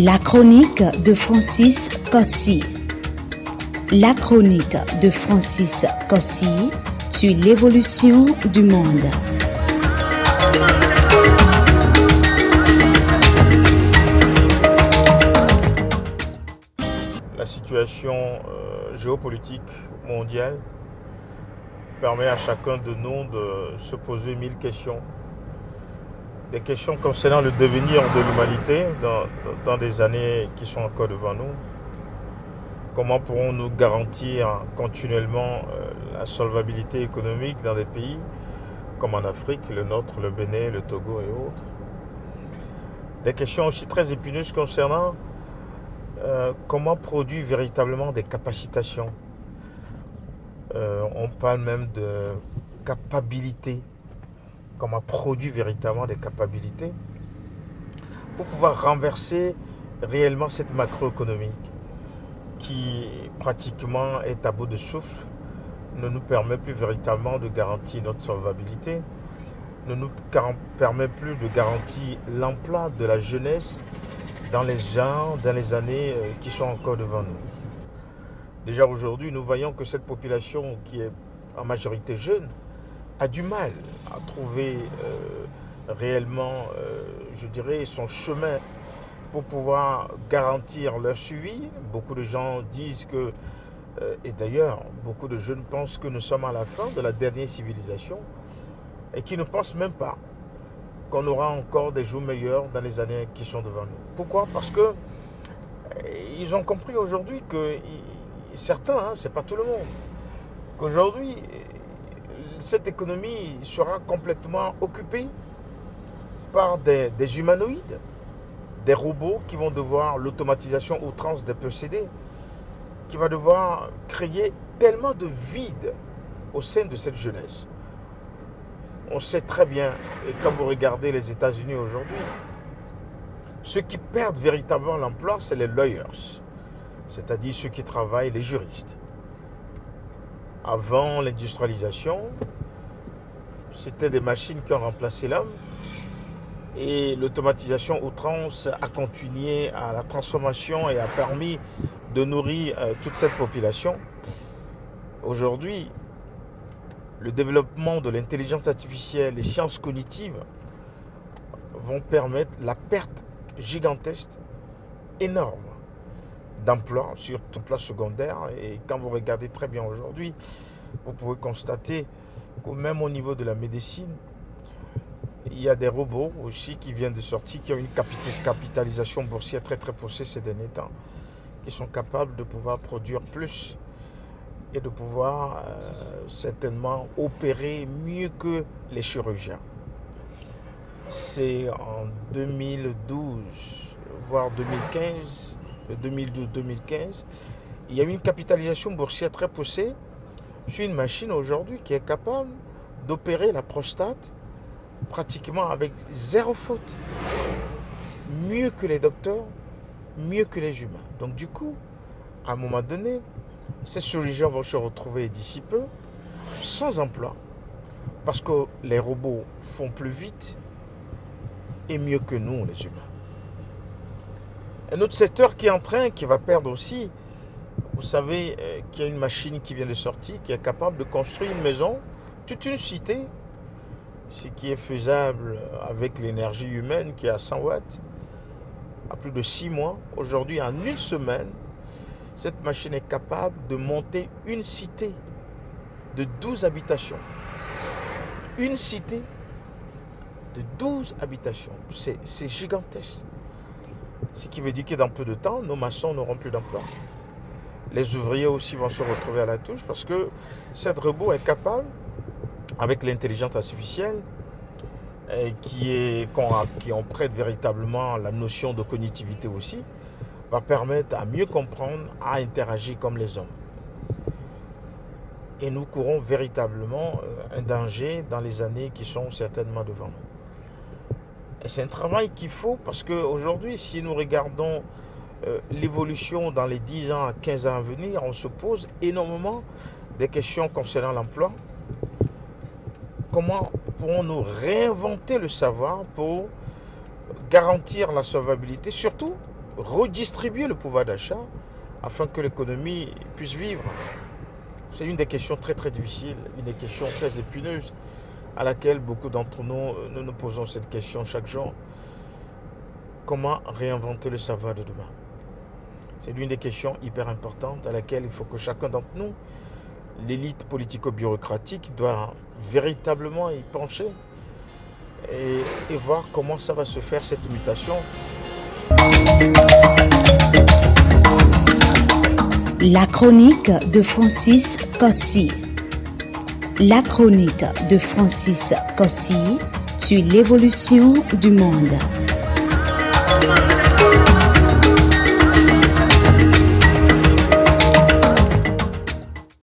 La chronique de Francis Cossy. La chronique de Francis Cossy sur l'évolution du monde. La situation géopolitique mondiale permet à chacun de nous de se poser 1000 questions. Des questions concernant le devenir de l'humanité dans des années qui sont encore devant nous. Comment pourrons-nous garantir continuellement la solvabilité économique dans des pays comme en Afrique, le nôtre, le Bénin, le Togo et autres. Des questions aussi très épineuses concernant comment produire véritablement des capacitations. On parle même de capacité. Comment produire véritablement des capacités pour pouvoir renverser réellement cette macroéconomie qui pratiquement est à bout de souffle, ne nous permet plus véritablement de garantir notre solvabilité, ne nous permet plus de garantir l'emploi de la jeunesse dans les années qui sont encore devant nous. Déjà aujourd'hui, nous voyons que cette population qui est en majorité jeune a du mal à trouver réellement, je dirais, son chemin pour pouvoir garantir leur suivi. Beaucoup de gens disent que, et d'ailleurs, beaucoup de jeunes pensent que nous sommes à la fin de la dernière civilisation et qui ne pensent même pas qu'on aura encore des jours meilleurs dans les années qui sont devant nous. Pourquoi? Parce que ils ont compris aujourd'hui que certains, c'est pas tout le monde, qu'aujourd'hui, cette économie sera complètement occupée par des humanoïdes, des robots qui vont devoir l'automatisation outrance des procédés, qui va devoir créer tellement de vide au sein de cette jeunesse. On sait très bien, et quand vous regardez les États-Unis aujourd'hui, ceux qui perdent véritablement l'emploi, c'est les lawyers, c'est-à-dire ceux qui travaillent, les juristes. Avant l'industrialisation, c'était des machines qui ont remplacé l'homme et l'automatisation outrance a continué à la transformation et a permis de nourrir toute cette population. Aujourd'hui, le développement de l'intelligence artificielle, les sciences cognitives vont permettre la perte gigantesque, énorme, d'emplois, surtout emploi secondaire. Et quand vous regardez très bien aujourd'hui, vous pouvez constater que même au niveau de la médecine, il y a des robots aussi qui viennent de sortir, qui ont une capitalisation boursière très poussée ces derniers temps, qui sont capables de pouvoir produire plus et de pouvoir certainement opérer mieux que les chirurgiens. C'est en 2012, voire 2015, 2012-2015, il y a eu une capitalisation boursière très poussée sur une machine aujourd'hui qui est capable d'opérer la prostate pratiquement avec zéro faute. Mieux que les docteurs, mieux que les humains. Donc du coup, à un moment donné, ces chirurgiens vont se retrouver d'ici peu sans emploi parce que les robots font plus vite et mieux que nous, les humains. Un autre secteur qui est en train, qui va perdre aussi, vous savez qu'il y a une machine qui vient de sortir, qui est capable de construire une maison, toute une cité, ce qui est faisable avec l'énergie humaine qui est à 100 watts, à plus de 6 mois. Aujourd'hui, en une semaine, cette machine est capable de monter une cité de 12 habitations. Une cité de 12 habitations. C'est gigantesque. Ce qui veut dire que dans peu de temps, nos maçons n'auront plus d'emploi. Les ouvriers aussi vont se retrouver à la touche parce que cette robot est capable, avec l'intelligence artificielle, qui en prête véritablement la notion de cognitivité aussi, va permettre à mieux comprendre, à interagir comme les hommes. Et nous courons véritablement un danger dans les années qui sont certainement devant nous. Et c'est un travail qu'il faut parce qu'aujourd'hui, si nous regardons l'évolution dans les 10 ans à 15 ans à venir, on se pose énormément des questions concernant l'emploi. Comment pourrons-nous réinventer le savoir pour garantir la solvabilité, surtout redistribuer le pouvoir d'achat afin que l'économie puisse vivre. C'est une des questions très très difficiles, une des questions très épineuses à laquelle beaucoup d'entre nous nous posons cette question chaque jour. Comment réinventer le savoir de demain? C'est l'une des questions hyper importantes à laquelle il faut que chacun d'entre nous, l'élite politico-bureaucratique, doit véritablement y pencher et voir comment ça va se faire, cette mutation. La chronique de Francis Cossi. La chronique de Francis Cossi sur l'évolution du monde.